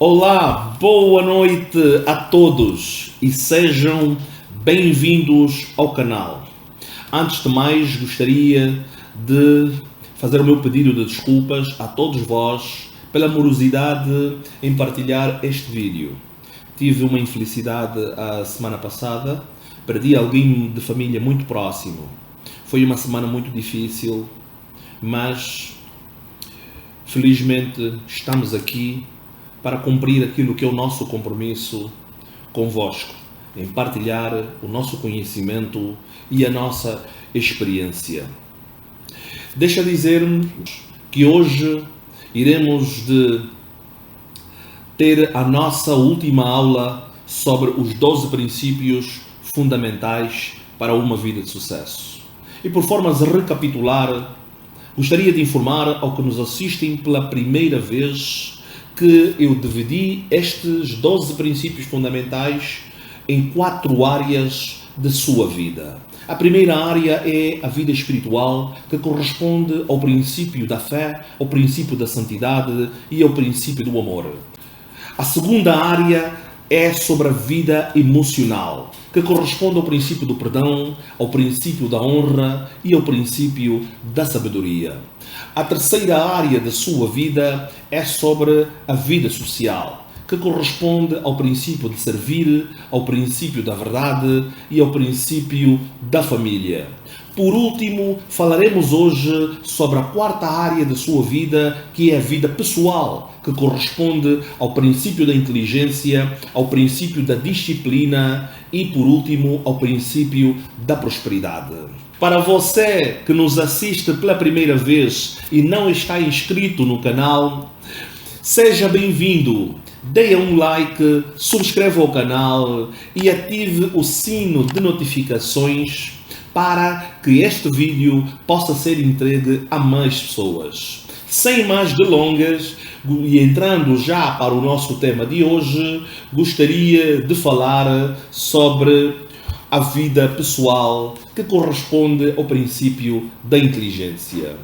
Olá, boa noite a todos e sejam bem-vindos ao canal. Antes de mais, gostaria de fazer o meu pedido de desculpas a todos vós pela morosidade em partilhar este vídeo. Tive uma infelicidade a semana passada, perdi alguém de família muito próximo. Foi uma semana muito difícil, mas felizmente estamos aqui para cumprir aquilo que é o nosso compromisso convosco, em partilhar o nosso conhecimento e a nossa experiência. Deixa dizer-me que hoje iremos ter a nossa última aula sobre os 12 princípios fundamentais para uma vida de sucesso. E por forma de recapitular, gostaria de informar ao que nos assistem pela primeira vez que eu dividi estes 12 princípios fundamentais em 4 áreas de sua vida. A primeira área é a vida espiritual, que corresponde ao princípio da fé, ao princípio da santidade e ao princípio do amor. A segunda área é sobre a vida emocional, que corresponde ao princípio do perdão, ao princípio da honra e ao princípio da sabedoria. A terceira área da sua vida é sobre a vida social, que corresponde ao princípio de servir, ao princípio da verdade e ao princípio da família. Por último, falaremos hoje sobre a quarta área da sua vida, que é a vida pessoal, que corresponde ao princípio da inteligência, ao princípio da disciplina e, por último, ao princípio da prosperidade. Para você que nos assiste pela primeira vez e não está inscrito no canal, seja bem-vindo. Dê um like, subscreva o canal e ative o sino de notificações para que este vídeo possa ser entregue a mais pessoas. Sem mais delongas, e entrando já para o nosso tema de hoje, gostaria de falar sobre a vida pessoal, que corresponde ao princípio da inteligência.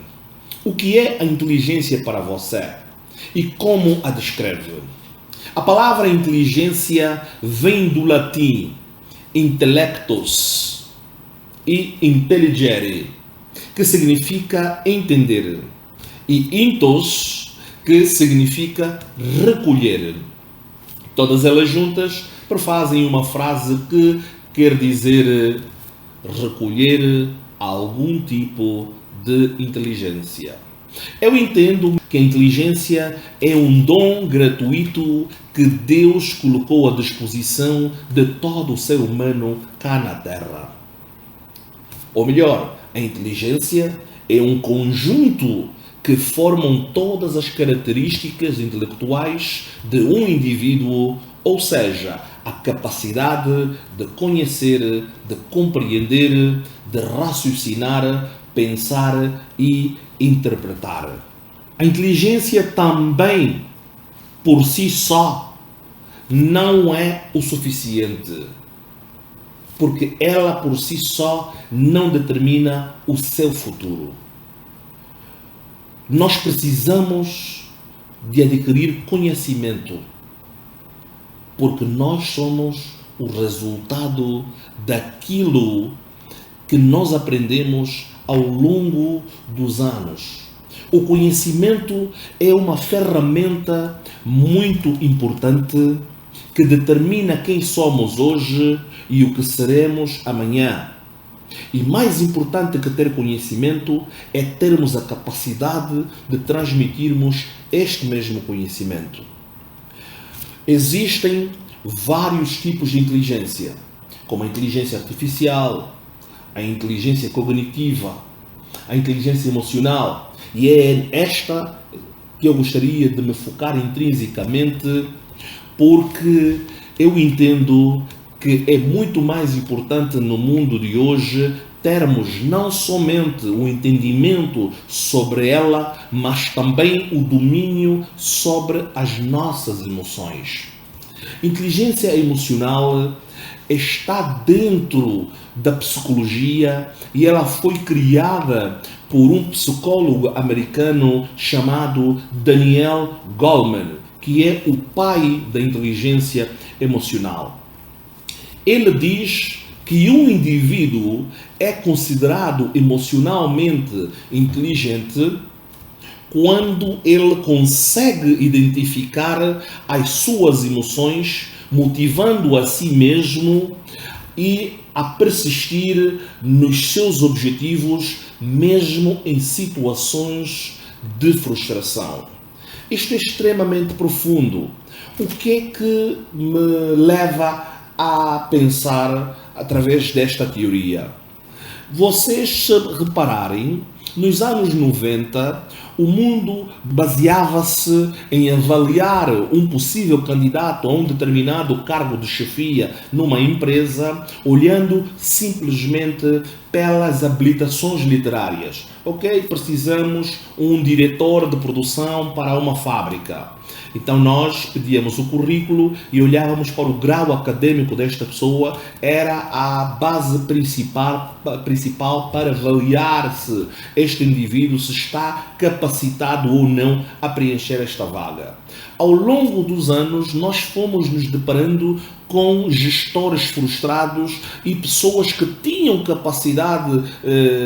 O que é a inteligência para você e como a descreve? A palavra inteligência vem do latim intellectus e intelligere, que significa entender, e intos, que significa recolher. Todas elas juntas prefazem uma frase que quer dizer recolher algum tipo de inteligência. Eu entendo que a inteligência é um dom gratuito que Deus colocou à disposição de todo o ser humano cá na Terra. Ou melhor, a inteligência é um conjunto que formam todas as características intelectuais de um indivíduo, ou seja, a capacidade de conhecer, de compreender, de raciocinar, pensar e interpretar. A inteligência também, por si só, não é o suficiente, porque ela por si só não determina o seu futuro. Nós precisamos de adquirir conhecimento, porque nós somos o resultado daquilo que nós aprendemos ao longo dos anos. O conhecimento é uma ferramenta muito importante que determina quem somos hoje e o que seremos amanhã. E mais importante que ter conhecimento é termos a capacidade de transmitirmos este mesmo conhecimento. Existem vários tipos de inteligência, como a inteligência artificial, a inteligência cognitiva, a inteligência emocional, e é esta que eu gostaria de me focar intrinsecamente, porque eu entendo que é muito mais importante no mundo de hoje termos não somente o entendimento sobre ela, mas também o domínio sobre as nossas emoções. Inteligência emocional está dentro da psicologia e ela foi criada por um psicólogo americano chamado Daniel Goleman, que é o pai da inteligência emocional. Ele diz que um indivíduo é considerado emocionalmente inteligente quando ele consegue identificar as suas emoções, motivando a si mesmo e a persistir nos seus objetivos, mesmo em situações de frustração. Isto é extremamente profundo. O que é que me leva a pensar através desta teoria? Vocês, se repararem, nos anos 90, o mundo baseava-se em avaliar um possível candidato a um determinado cargo de chefia numa empresa, olhando simplesmente pelas habilitações literárias. Ok, precisamos um diretor de produção para uma fábrica. Então nós pedíamos o currículo e olhávamos para o grau acadêmico desta pessoa, era a base principal para avaliar se este indivíduo se está capacitado ou não a preencher esta vaga. Ao longo dos anos, nós fomos nos deparando com gestores frustrados e pessoas que tinham capacidade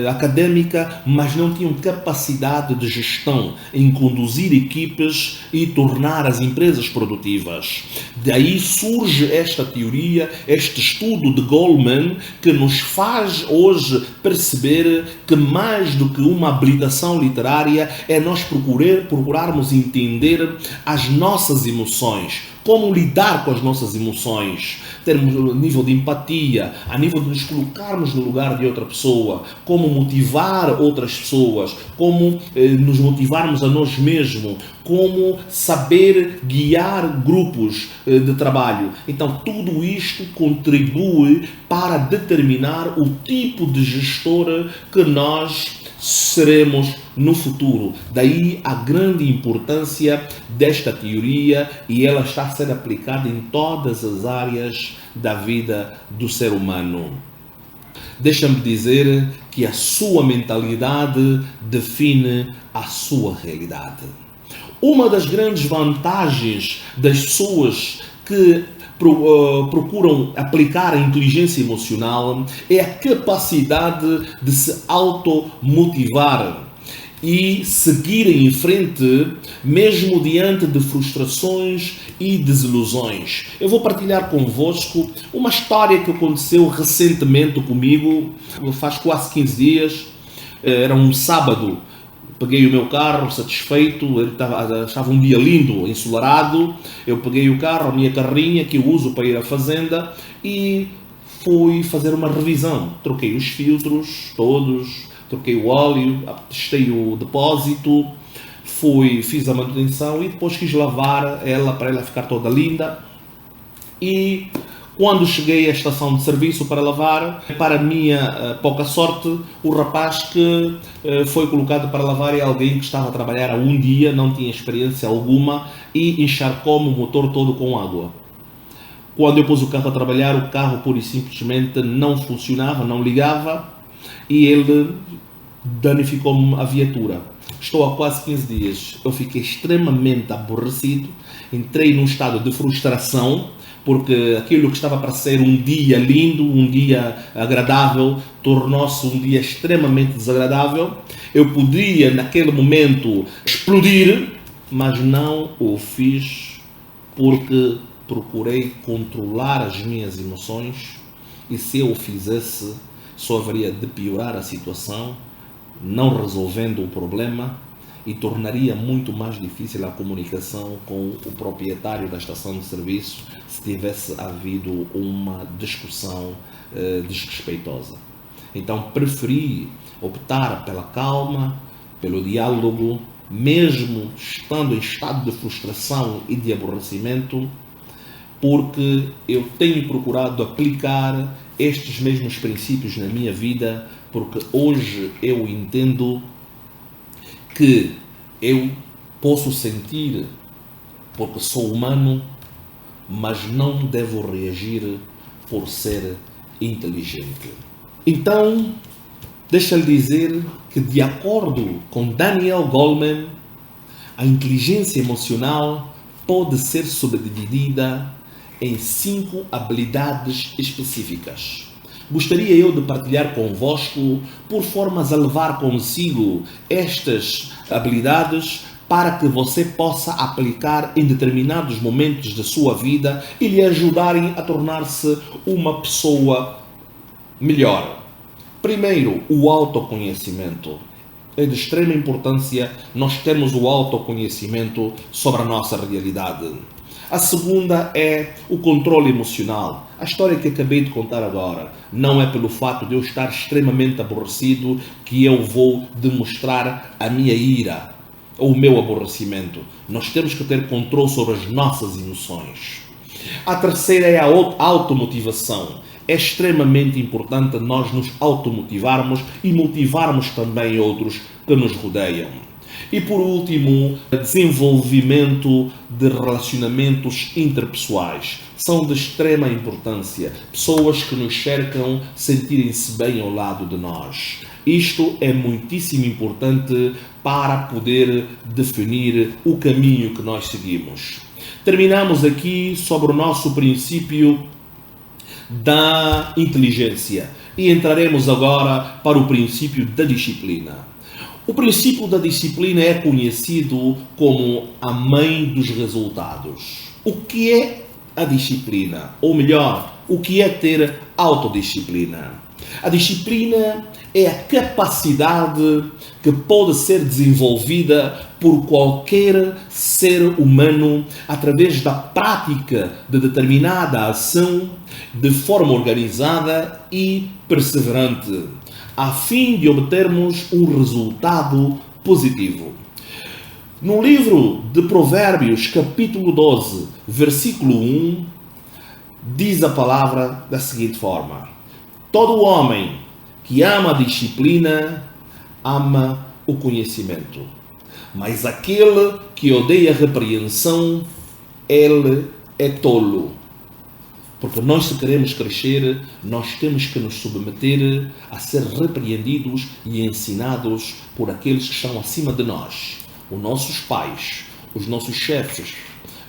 académica, mas não tinham capacidade de gestão em conduzir equipes e tornar as empresas produtivas. Daí surge esta teoria, este estudo de Goleman, que nos faz hoje perceber que mais do que uma habilitação literária é nós procurarmos entender as nossas emoções, como lidar com as nossas emoções, termos um nível de empatia, a nível de nos colocarmos no lugar de outra pessoa, como motivar outras pessoas, como nos motivarmos a nós mesmos, como saber guiar grupos de trabalho. Então tudo isto contribui para determinar o tipo de gestor que nós seremos no futuro. Daí a grande importância desta teoria, e ela está a ser aplicada em todas as áreas da vida do ser humano. Deixa-me dizer que a sua mentalidade define a sua realidade. Uma das grandes vantagens das pessoas que procuram aplicar a inteligência emocional é a capacidade de se automotivar e seguirem em frente mesmo diante de frustrações e desilusões. Eu vou partilhar convosco uma história que aconteceu recentemente comigo, faz quase 15 dias, era um sábado. Peguei o meu carro satisfeito, estava um dia lindo, ensolarado. Eu peguei o carro, a minha carrinha que eu uso para ir à fazenda e fui fazer uma revisão. Troquei os filtros todos, troquei o óleo, testei o depósito, fiz a manutenção e depois quis lavar ela para ela ficar toda linda. E quando cheguei à estação de serviço para lavar, para minha pouca sorte, o rapaz que foi colocado para lavar é alguém que estava a trabalhar há um dia, não tinha experiência alguma e encharcou-me o motor todo com água. Quando eu pus o carro a trabalhar, o carro pura e simplesmente não funcionava, não ligava e ele danificou-me a viatura. Estou há quase 15 dias, eu fiquei extremamente aborrecido, entrei num estado de frustração, porque aquilo que estava para ser um dia lindo, um dia agradável, tornou-se um dia extremamente desagradável. Eu podia, naquele momento, explodir, mas não o fiz porque procurei controlar as minhas emoções e se eu o fizesse, só haveria de piorar a situação, não resolvendo o problema, e tornaria muito mais difícil a comunicação com o proprietário da estação de serviço se tivesse havido uma discussão desrespeitosa. Então preferi optar pela calma, pelo diálogo, mesmo estando em estado de frustração e de aborrecimento, porque eu tenho procurado aplicar estes mesmos princípios na minha vida, porque hoje eu entendo que eu posso sentir porque sou humano, mas não devo reagir por ser inteligente. Então, deixa-lhe dizer que, de acordo com Daniel Goleman, a inteligência emocional pode ser subdividida em 5 habilidades específicas. Gostaria eu de partilhar convosco por formas a levar consigo estas habilidades para que você possa aplicar em determinados momentos da sua vida e lhe ajudarem a tornar-se uma pessoa melhor. Primeiro, o autoconhecimento. É de extrema importância nós termos o autoconhecimento sobre a nossa realidade. A segunda é o controle emocional. A história que acabei de contar agora não é pelo fato de eu estar extremamente aborrecido que eu vou demonstrar a minha ira ou o meu aborrecimento. Nós temos que ter controle sobre as nossas emoções. A terceira é a automotivação. É extremamente importante nós nos automotivarmos e motivarmos também outros que nos rodeiam. E por último, desenvolvimento de relacionamentos interpessoais. São de extrema importância. Pessoas que nos cercam sentirem-se bem ao lado de nós. Isto é muitíssimo importante para poder definir o caminho que nós seguimos. Terminamos aqui sobre o nosso princípio da inteligência e entraremos agora para o princípio da disciplina. O princípio da disciplina é conhecido como a mãe dos resultados. O que é a disciplina? Ou melhor, o que é ter autodisciplina? A disciplina é a capacidade que pode ser desenvolvida por qualquer ser humano através da prática de determinada ação de forma organizada e perseverante, a fim de obtermos um resultado positivo. No livro de Provérbios, capítulo 12, versículo 1, diz a palavra da seguinte forma: todo homem que ama a disciplina, ama o conhecimento. Mas aquele que odeia a repreensão, ele é tolo. Porque nós, se queremos crescer, nós temos que nos submeter a ser repreendidos e ensinados por aqueles que estão acima de nós. Os nossos pais, os nossos chefes,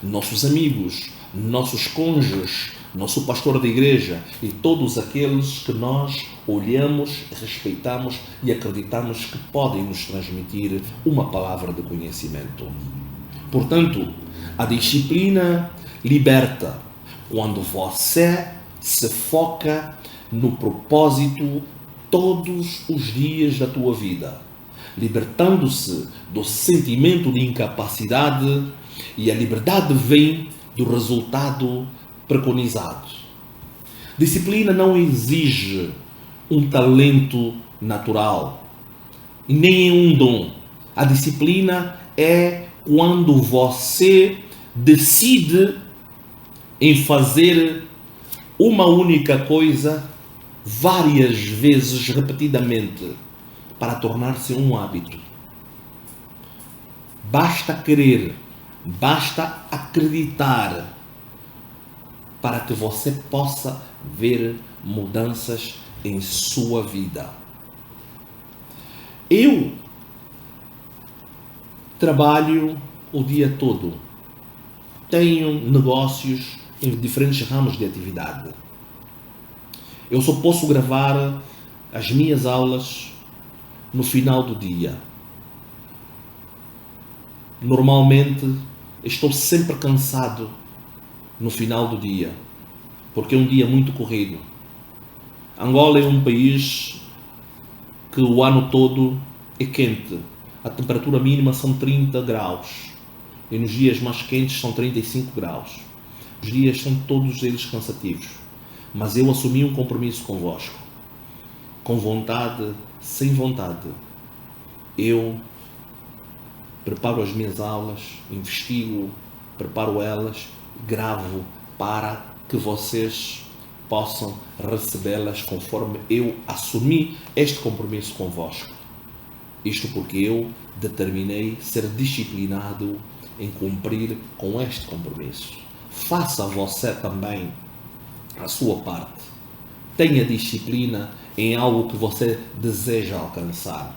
nossos amigos, nossos cônjuges, nosso pastor da igreja e todos aqueles que nós olhamos, respeitamos e acreditamos que podem nos transmitir uma palavra de conhecimento. Portanto, a disciplina liberta quando você se foca no propósito todos os dias da tua vida, libertando-se do sentimento de incapacidade, e a liberdade vem do resultado preconizado. Disciplina não exige um talento natural e nem um dom. A disciplina é quando você decide em fazer uma única coisa várias vezes, repetidamente, para tornar-se um hábito. Basta querer, basta acreditar para que você possa ver mudanças em sua vida. Eu trabalho o dia todo. Tenho negócios em diferentes ramos de atividade. Eu só posso gravar as minhas aulas no final do dia. Normalmente estou sempre cansado no final do dia, porque é um dia muito corrido. Angola é um país que o ano todo é quente. A temperatura mínima são 30 graus e nos dias mais quentes são 35 graus. Os dias são todos eles cansativos, mas eu assumi um compromisso convosco, com vontade, sem vontade. Eu preparo as minhas aulas, investigo, preparo elas, gravo para que vocês possam recebê-las conforme eu assumi este compromisso convosco. Isto porque eu determinei ser disciplinado em cumprir com este compromisso. Faça você também a sua parte. Tenha disciplina em algo que você deseja alcançar.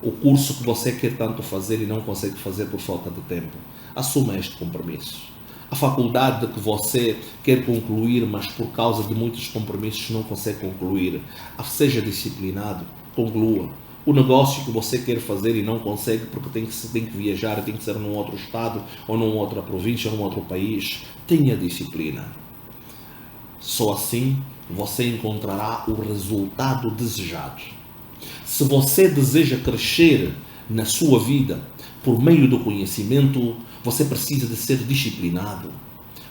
O curso que você quer tanto fazer e não consegue fazer por falta de tempo. assuma este compromisso. A faculdade que você quer concluir, mas por causa de muitos compromissos não consegue concluir, seja disciplinado, conclua. O negócio que você quer fazer e não consegue porque tem que viajar, tem que ser num outro estado, ou numa outra província, ou num outro país, tenha disciplina. Só assim você encontrará o resultado desejado. Se você deseja crescer na sua vida por meio do conhecimento, você precisa de ser disciplinado.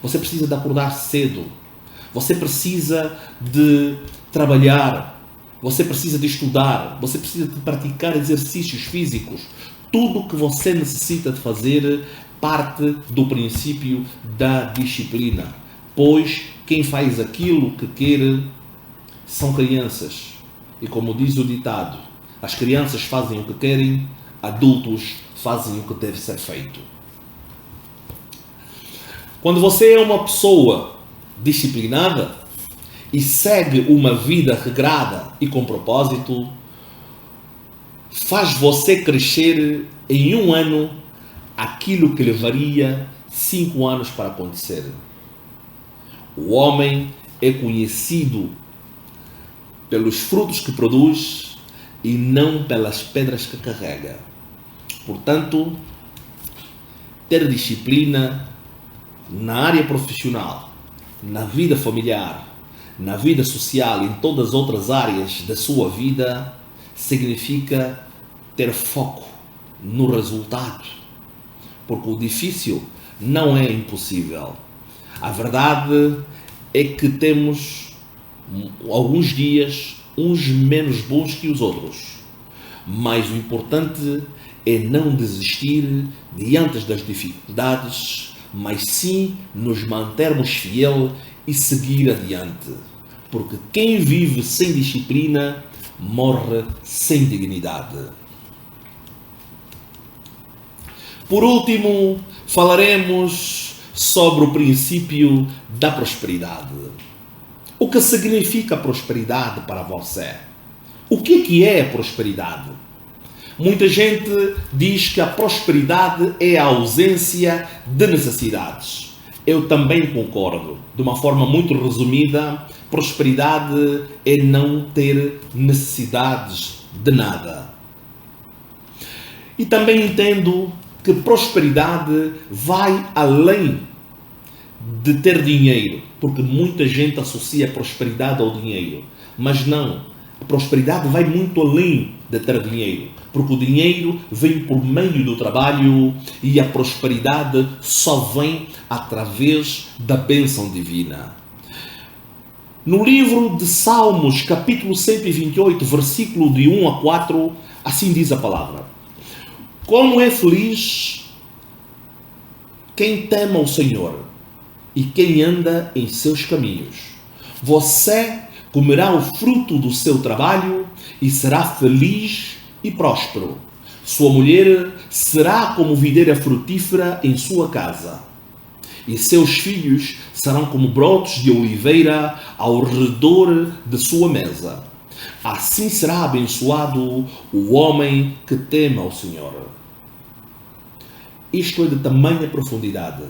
Você precisa de acordar cedo. Você precisa de trabalhar. Você precisa de estudar. Você precisa de praticar exercícios físicos. Tudo o que você necessita de fazer parte do princípio da disciplina. Pois quem faz aquilo que quer são crianças. E como diz o ditado, as crianças fazem o que querem, adultos fazem o que deve ser feito. Quando você é uma pessoa disciplinada e segue uma vida regrada e com propósito, faz você crescer em um ano aquilo que levaria 5 anos para acontecer. O homem é conhecido pelos frutos que produz e não pelas pedras que carrega. Portanto, ter disciplina na área profissional, na vida familiar, na vida social e em todas as outras áreas da sua vida, significa ter foco no resultado. Porque o difícil não é impossível. A verdade é que temos alguns dias, uns menos bons que os outros. Mas o importante é não desistir diante das dificuldades, mas sim nos mantermos fiel e seguir adiante. Porque quem vive sem disciplina morre sem dignidade. Por último, falaremos sobre o princípio da prosperidade. O que significa prosperidade para você? O que é prosperidade? Muita gente diz que a prosperidade é a ausência de necessidades. Eu também concordo. De uma forma muito resumida, prosperidade é não ter necessidades de nada. E também entendo que prosperidade vai além de ter dinheiro, porque muita gente associa a prosperidade ao dinheiro. Mas não, a prosperidade vai muito além de ter dinheiro, porque o dinheiro vem por meio do trabalho e a prosperidade só vem através da bênção divina. No livro de Salmos, capítulo 128, versículo de 1 a 4, assim diz a palavra: como é feliz quem teme ao Senhor e quem anda em seus caminhos. Você comerá o fruto do seu trabalho e será feliz e próspero. Sua mulher será como videira frutífera em sua casa, e seus filhos serão como brotos de oliveira ao redor de sua mesa. Assim será abençoado o homem que teme ao Senhor. Isto é de tamanha profundidade,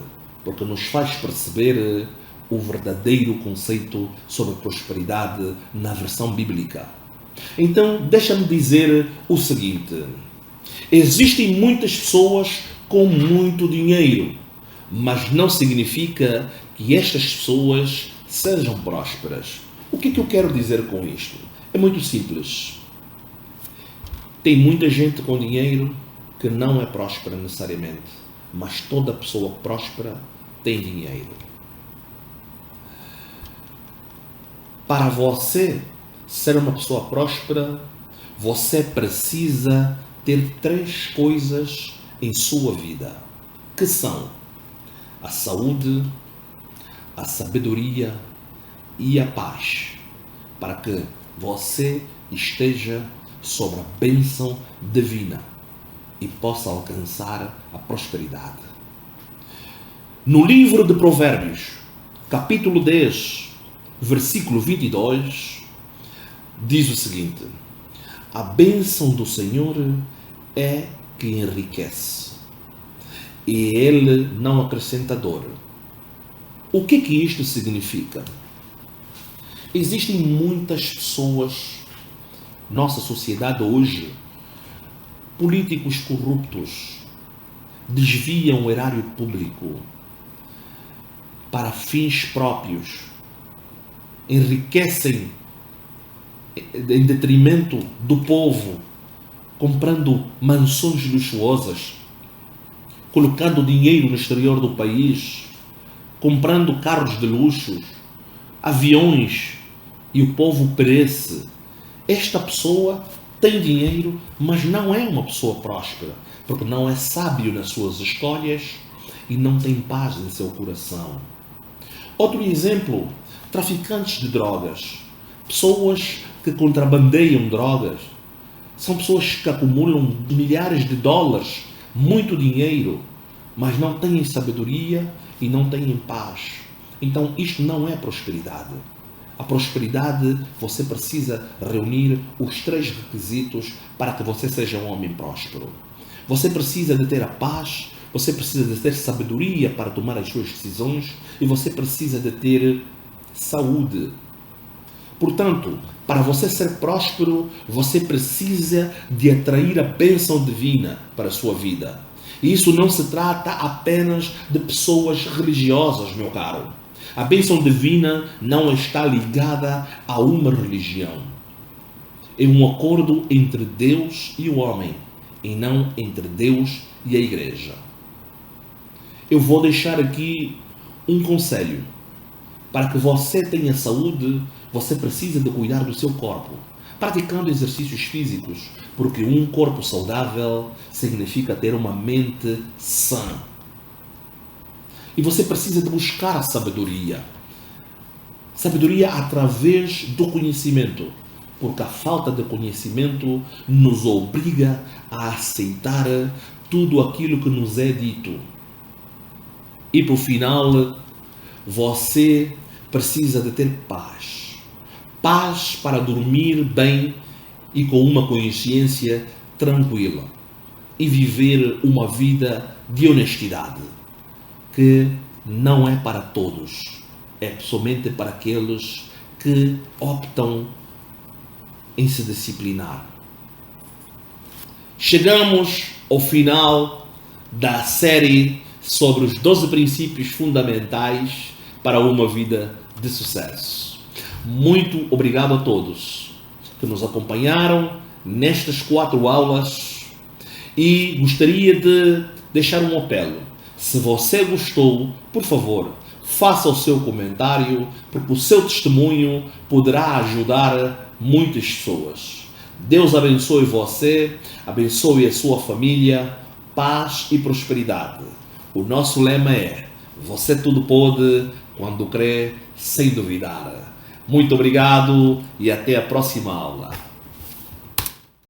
porque nos faz perceber o verdadeiro conceito sobre prosperidade na versão bíblica. Então, deixa-me dizer o seguinte: existem muitas pessoas com muito dinheiro, mas não significa que estas pessoas sejam prósperas. O que é que eu quero dizer com isto? É muito simples. Tem muita gente com dinheiro que não é próspera necessariamente, mas toda pessoa próspera tem dinheiro. Para você ser uma pessoa próspera, você precisa ter 3 coisas em sua vida, que são a saúde, a sabedoria e a paz, para que você esteja sobre a bênção divina e possa alcançar a prosperidade. No livro de Provérbios, capítulo 10, versículo 22, diz o seguinte: a bênção do Senhor é que enriquece, e ele não acrescenta dor. O que isto significa? Existem muitas pessoas, nossa sociedade hoje, políticos corruptos, desviam o erário público para fins próprios, enriquecem em detrimento do povo, comprando mansões luxuosas, colocando dinheiro no exterior do país, comprando carros de luxo, aviões, e o povo perece. Esta pessoa tem dinheiro, mas não é uma pessoa próspera, porque não é sábio nas suas escolhas e não tem paz em seu coração. Outro exemplo, traficantes de drogas, pessoas que contrabandeiam drogas, são pessoas que acumulam milhares de dólares, muito dinheiro, mas não têm sabedoria e não têm paz. Então isto não é prosperidade. A prosperidade, você precisa reunir os 3 requisitos para que você seja um homem próspero. Você precisa de ter a paz, você precisa de ter sabedoria para tomar as suas decisões e você precisa de ter saúde. Portanto, para você ser próspero, você precisa de atrair a bênção divina para a sua vida. E isso não se trata apenas de pessoas religiosas, meu caro. A bênção divina não está ligada a uma religião. É um acordo entre Deus e o homem, e não entre Deus e a igreja. Eu vou deixar aqui um conselho. Para que você tenha saúde, você precisa de cuidar do seu corpo, praticando exercícios físicos, porque um corpo saudável significa ter uma mente sã. E você precisa de buscar a sabedoria. Sabedoria através do conhecimento, porque a falta de conhecimento nos obriga a aceitar tudo aquilo que nos é dito. E por final, você precisa de ter paz. Paz para dormir bem e com uma consciência tranquila. E viver uma vida de honestidade, que não é para todos. É somente para aqueles que optam em se disciplinar. Chegamos ao final da série sobre os 12 princípios fundamentais para uma vida de sucesso. Muito obrigado a todos que nos acompanharam nestas 4 aulas e gostaria de deixar um apelo. Se você gostou, por favor, faça o seu comentário, porque o seu testemunho poderá ajudar muitas pessoas. Deus abençoe você, abençoe a sua família, paz e prosperidade. O nosso lema é: você tudo pode quando crê sem duvidar. Muito obrigado e até a próxima aula.